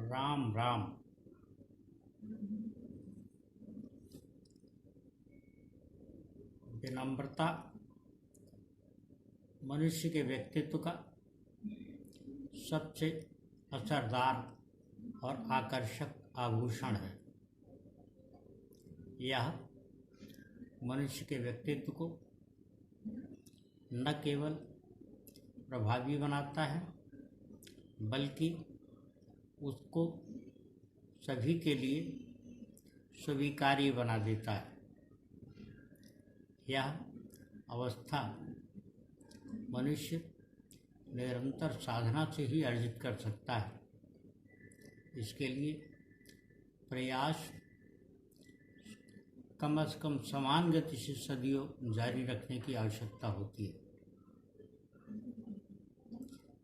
राम राम। विनम्रता मनुष्य के व्यक्तित्व का सबसे असरदार और आकर्षक आभूषण है। यह मनुष्य के व्यक्तित्व को न केवल प्रभावी बनाता है बल्कि उसको सभी के लिए स्वीकार्य बना देता है। यह अवस्था मनुष्य निरंतर साधना से ही अर्जित कर सकता है। इसके लिए प्रयास कम से कम समान गति से सदियों जारी रखने की आवश्यकता होती है।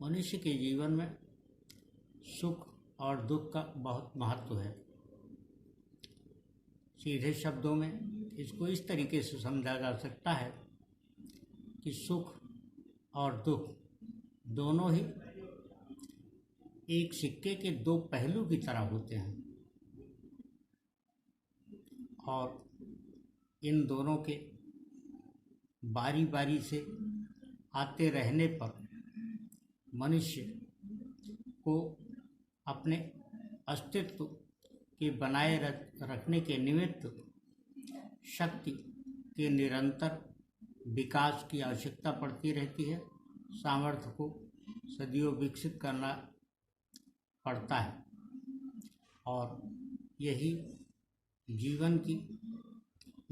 मनुष्य के जीवन में सुख और दुख का बहुत महत्व है। सीधे शब्दों में इसको इस तरीके से समझा जा सकता है कि सुख और दुख दोनों ही एक सिक्के के दो पहलू की तरह होते हैं और इन दोनों के बारी बारी से आते रहने पर मनुष्य को अपने अस्तित्व के बनाए रखने के निमित्त शक्ति के निरंतर विकास की आवश्यकता पड़ती रहती है। सामर्थ्य को सदियों विकसित करना पड़ता है और यही जीवन की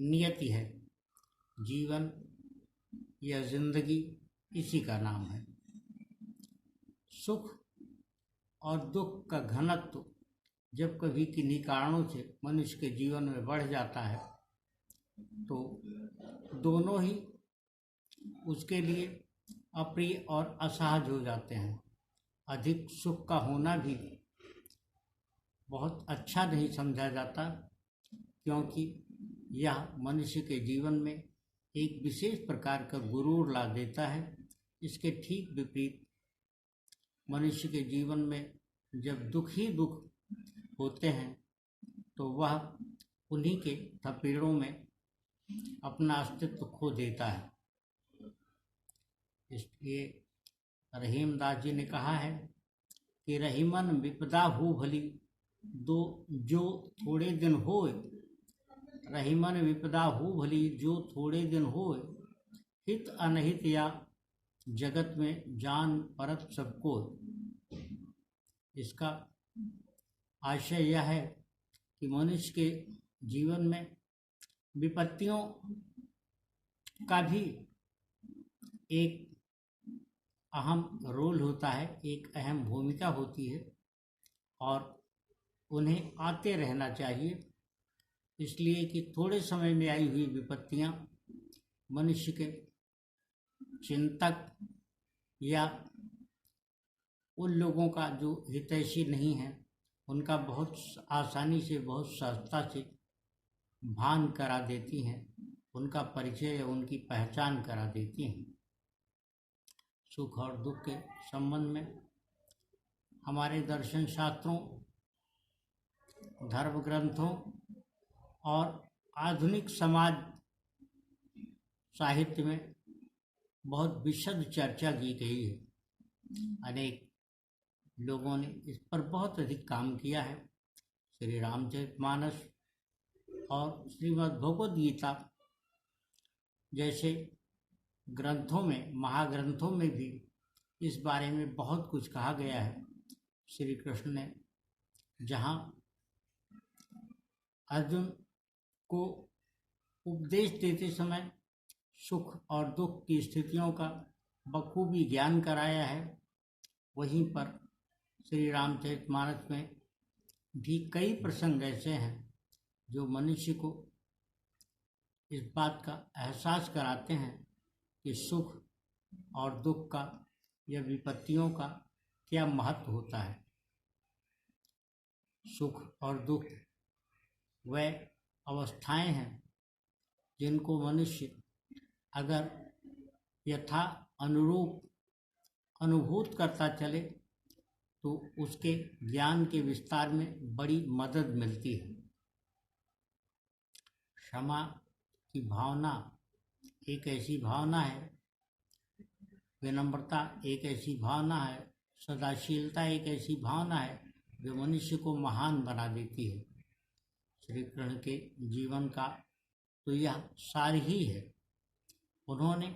नियति है। जीवन या जिंदगी इसी का नाम है। सुख और दुख का घनत्व जब कभी किन्हीं कारणों से मनुष्य के जीवन में बढ़ जाता है तो दोनों ही उसके लिए अप्रिय और असहज हो जाते हैं। अधिक सुख का होना भी बहुत अच्छा नहीं समझा जाता क्योंकि यह मनुष्य के जीवन में एक विशेष प्रकार का गुरूर ला देता है। इसके ठीक विपरीत मनुष्य के जीवन में जब दुख ही दुख होते हैं तो वह उन्हीं के थपेड़ों में अपना अस्तित्व खो देता है। इसलिए रहीमदास जी ने कहा है कि रहीमन विपदा हो भली दो जो थोड़े दिन होए, रहीमन विपदा हो भली जो थोड़े दिन होए, हित अनहित या जगत में जान परत सबको। इसका आशय यह है कि मनुष्य के जीवन में विपत्तियों का भी एक अहम रोल होता है, एक अहम भूमिका होती है और उन्हें आते रहना चाहिए। इसलिए कि थोड़े समय में आई हुई विपत्तियां मनुष्य के चिंतक या उन लोगों का जो हितैषी नहीं है उनका बहुत आसानी से बहुत सहजता से भान करा देती हैं, उनका परिचय या उनकी पहचान करा देती हैं। सुख और दुख के संबंध में हमारे दर्शन शास्त्रों, धर्म ग्रंथों और आधुनिक समाज साहित्य में बहुत विशद चर्चा की गई है। अनेक लोगों ने इस पर बहुत अधिक काम किया है। श्री रामचरितमानस और श्रीमद् भगवद गीता जैसे ग्रंथों में, महाग्रंथों में भी इस बारे में बहुत कुछ कहा गया है। श्री कृष्ण ने जहाँ अर्जुन को उपदेश देते समय सुख और दुख की स्थितियों का बखूबी ज्ञान कराया है, वहीं पर श्री रामचरितमानस में भी कई प्रसंग ऐसे हैं जो मनुष्य को इस बात का एहसास कराते हैं कि सुख और दुख का या विपत्तियों का क्या महत्व होता है। सुख और दुख वह अवस्थाएं हैं जिनको मनुष्य अगर यथा अनुरूप अनुभूत करता चले तो उसके ज्ञान के विस्तार में बड़ी मदद मिलती है। क्षमा की भावना एक ऐसी भावना है, विनम्रता एक ऐसी भावना है, सदाशीलता एक ऐसी भावना है जो मनुष्य को महान बना देती है। श्री कृष्ण के जीवन का तो यह सार ही है। उन्होंने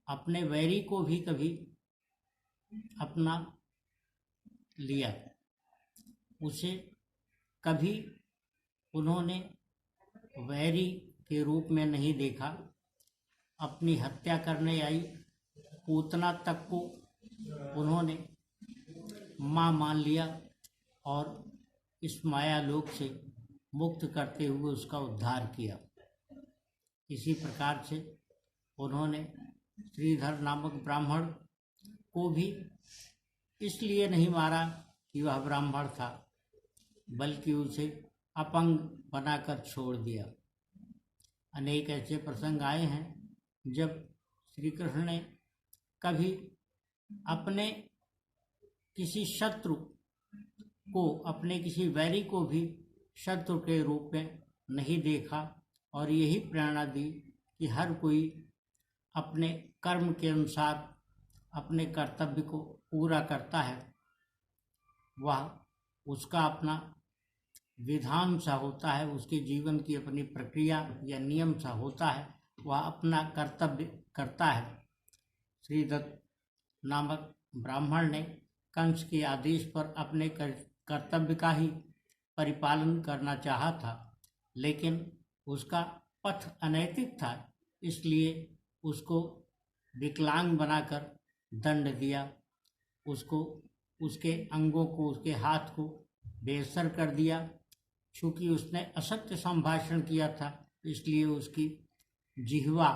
अपने वैरी को भी कभी अपना लिया, उसे कभी उन्होंने वैरी के रूप में नहीं देखा। अपनी हत्या करने आई पूतना तक को उन्होंने माँ मान लिया और इस माया लोक से मुक्त करते हुए उसका उद्धार किया। इसी प्रकार से उन्होंने श्रीधर नामक ब्राह्मण को भी इसलिए नहीं मारा कि वह ब्राह्मण था, बल्कि उसे अपंग बनाकर छोड़ दिया। अनेक ऐसे प्रसंग आए हैं जब श्री कृष्ण ने कभी अपने किसी शत्रु को, अपने किसी वैरी को भी शत्रु के रूप में नहीं देखा और यही प्रेरणा दी कि हर कोई अपने कर्म के अनुसार अपने कर्तव्य को पूरा करता है। वह उसका अपना विधान सा होता है, उसके जीवन की अपनी प्रक्रिया या नियम सा होता है, वह अपना कर्तव्य करता है। श्रीदत्त नामक ब्राह्मण ने कंस के आदेश पर अपने कर्तव्य का ही परिपालन करना चाहा था, लेकिन उसका पथ अनैतिक था, इसलिए उसको विकलांग बनाकर दंड दिया। उसको, उसके अंगों को, उसके हाथ को बेअसर कर दिया। चूँकि उसने असत्य संभाषण किया था, इसलिए उसकी जिह्वा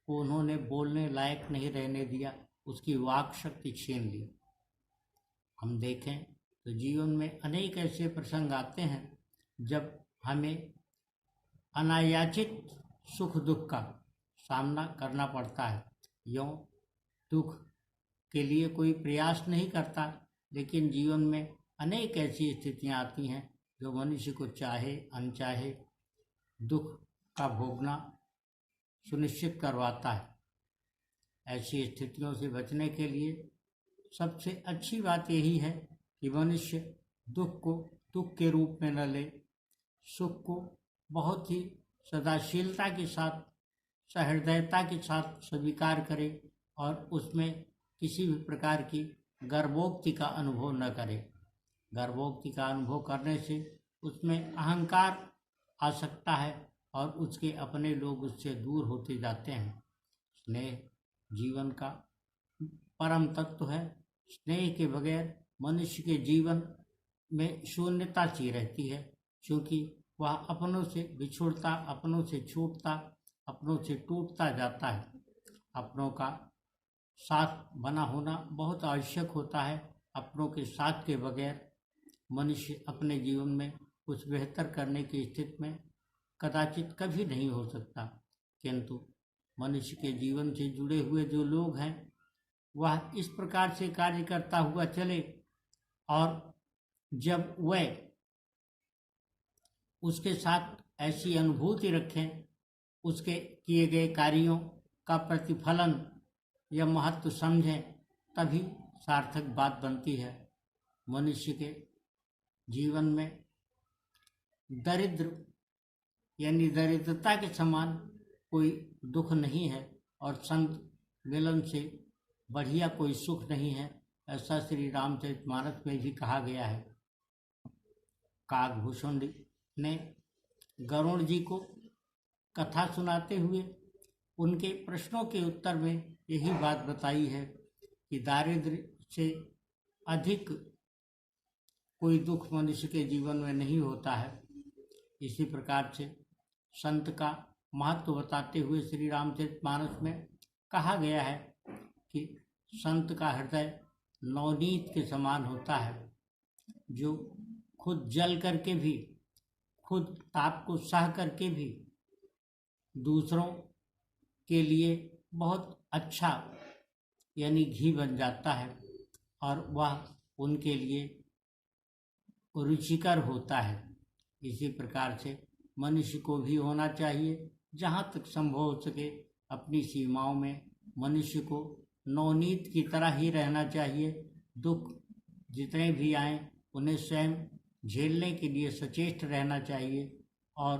को उन्होंने बोलने लायक नहीं रहने दिया, उसकी वाक शक्ति छीन ली। हम देखें तो जीवन में अनेक ऐसे प्रसंग आते हैं जब हमें अनायाचित सुख दुख का सामना करना पड़ता है। यूँ दुख के लिए कोई प्रयास नहीं करता, लेकिन जीवन में अनेक ऐसी स्थितियाँ आती हैं जो मनुष्य को चाहे अनचाहे दुख का भोगना सुनिश्चित करवाता है। ऐसी स्थितियों से बचने के लिए सबसे अच्छी बात यही है कि मनुष्य दुख को दुख के रूप में न ले, सुख को बहुत ही सदाशीलता के साथ, सहृदयता के साथ स्वीकार करे और उसमें किसी भी प्रकार की गर्वोक्ति का अनुभव न करे। गर्वोक्ति का अनुभव करने से उसमें अहंकार आ सकता है और उसके अपने लोग उससे दूर होते जाते हैं। स्नेह जीवन का परम तत्व है। स्नेह के बगैर मनुष्य के जीवन में शून्यता सी रहती है, क्योंकि वह अपनों से बिछुड़ता, अपनों से छूटता, अपनों से टूटता जाता है। अपनों का साथ बना होना बहुत आवश्यक होता है। अपनों के साथ के बगैर मनुष्य अपने जीवन में कुछ बेहतर करने की स्थिति में कदाचित कभी नहीं हो सकता। किंतु मनुष्य के जीवन से जुड़े हुए जो लोग हैं, वह इस प्रकार से कार्य करता हुआ चले और जब वह उसके साथ ऐसी अनुभूति रखें, उसके किए गए कार्यों का प्रतिफलन या महत्व समझें, तभी सार्थक बात बनती है। मनुष्य के जीवन में दरिद्र यानी दरिद्रता के समान कोई दुख नहीं है और संत मिलन से बढ़िया कोई सुख नहीं है, ऐसा श्री रामचरितमानस में भी कहा गया है। काकभूषण ने गरुड़ जी को कथा सुनाते हुए उनके प्रश्नों के उत्तर में यही बात बताई है कि दारिद्र्य से अधिक कोई दुख मनुष्य के जीवन में नहीं होता है। इसी प्रकार से संत का महत्व बताते हुए श्री रामचरितमानस में कहा गया है कि संत का हृदय नवनीत के समान होता है, जो खुद जल करके भी, खुद ताप को सह करके भी दूसरों के लिए बहुत अच्छा यानी घी बन जाता है और वह उनके लिए रुचिकर होता है। इसी प्रकार से मनुष्य को भी होना चाहिए, जहाँ तक संभव हो सके अपनी सीमाओं में मनुष्य को नवनीत की तरह ही रहना चाहिए। दुख जितने भी आए उन्हें स्वयं झेलने के लिए सचेत रहना चाहिए और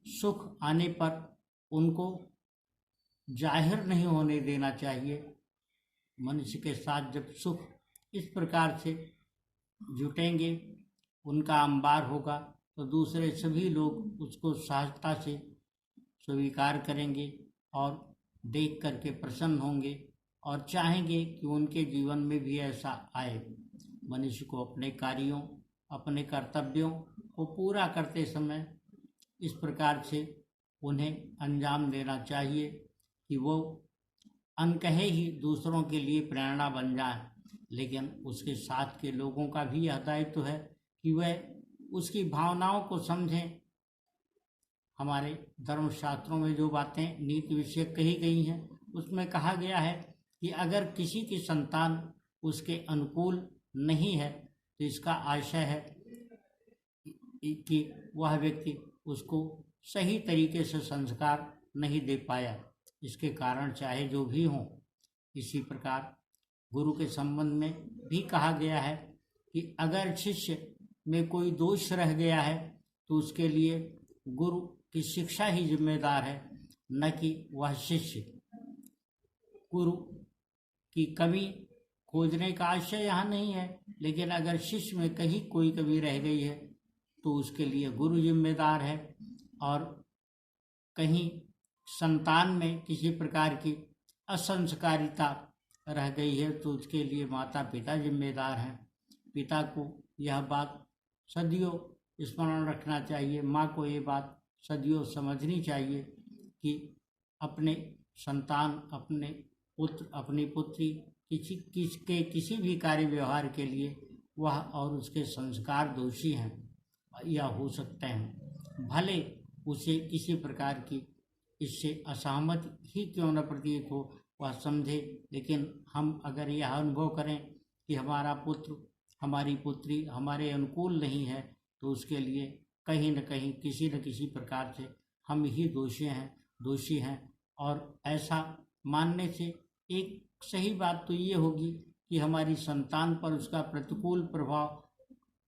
सुख आने पर उनको जाहिर नहीं होने देना चाहिए। मनुष्य के साथ जब सुख इस प्रकार से जुटेंगे, उनका अंबार होगा, तो दूसरे सभी लोग उसको सहजता से स्वीकार करेंगे और देख करके प्रसन्न होंगे और चाहेंगे कि उनके जीवन में भी ऐसा आए। मनुष्य को अपने कार्यों, अपने कर्तव्यों को पूरा करते समय इस प्रकार से उन्हें अंजाम देना चाहिए कि वो अनकहे ही दूसरों के लिए प्रेरणा बन जाए, लेकिन उसके साथ के लोगों का भी यह दायित्व है कि वह उसकी भावनाओं को समझें। हमारे धर्मशास्त्रों में जो बातें नीति विषय कही गई हैं, उसमें कहा गया है कि अगर किसी की संतान उसके अनुकूल नहीं है तो इसका आशय है कि वह व्यक्ति उसको सही तरीके से संस्कार नहीं दे पाया। इसके कारण चाहे जो भी हों। इसी प्रकार गुरु के संबंध में भी कहा गया है कि अगर शिष्य में कोई दोष रह गया है तो उसके लिए गुरु की शिक्षा ही जिम्मेदार है, न कि वह शिष्य। गुरु की कमी खोजने का आशय यहाँ नहीं है, लेकिन अगर शिष्य में कहीं कोई कमी रह गई है तो उसके लिए गुरु जिम्मेदार है। और कहीं संतान में किसी प्रकार की असंस्कारिता रह गई है तो उसके लिए माता पिता जिम्मेदार हैं। पिता को यह बात सदियों स्मरण रखना चाहिए, माँ को ये बात सदियों समझनी चाहिए कि अपने संतान, अपने पुत्र, अपनी पुत्री किसी भी कार्य व्यवहार के लिए वह और उसके संस्कार दोषी हैं या हो सकते हैं, भले उसे किसी प्रकार की इससे असहमत ही क्यों न प्रतीत हो, वह समझे। लेकिन हम अगर यह अनुभव करें कि हमारा पुत्र, हमारी पुत्री हमारे अनुकूल नहीं है तो उसके लिए कहीं न कहीं किसी न किसी प्रकार से हम ही दोषी हैं। और ऐसा मानने से एक सही बात तो ये होगी कि हमारी संतान पर उसका प्रतिकूल प्रभाव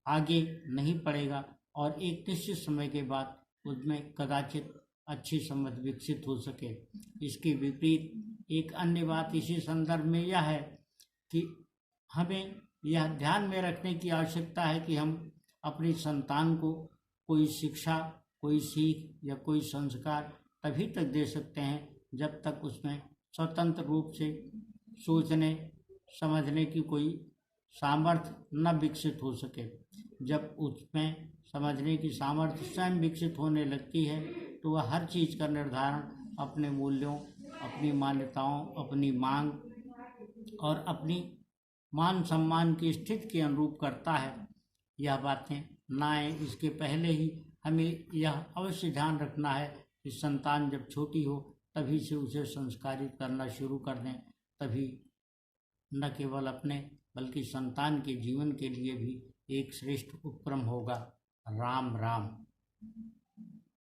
आगे नहीं पड़ेगा और एक निश्चित समय के बाद उसमें कदाचित अच्छी समझ विकसित हो सके। इसके विपरीत एक अन्य बात इसी संदर्भ में यह है कि हमें यह ध्यान में रखने की आवश्यकता है कि हम अपनी संतान को कोई शिक्षा, कोई सीख या कोई संस्कार तभी तक दे सकते हैं जब तक उसमें स्वतंत्र रूप से सोचने समझने की कोई सामर्थ्य न विकसित हो सके। जब उसमें समझने की सामर्थ्य स्वयं विकसित होने लगती है तो वह हर चीज़ का निर्धारण अपने मूल्यों, अपनी मान्यताओं, अपनी मांग और अपनी मान सम्मान की स्थिति के अनुरूप करता है। यह बातें ना आए इसके पहले ही हमें यह अवश्य ध्यान रखना है कि संतान जब छोटी हो तभी से उसे संस्कारित करना शुरू कर दें, तभी न केवल अपने बल्कि संतान के जीवन के लिए भी एक श्रेष्ठ उपक्रम होगा। राम राम।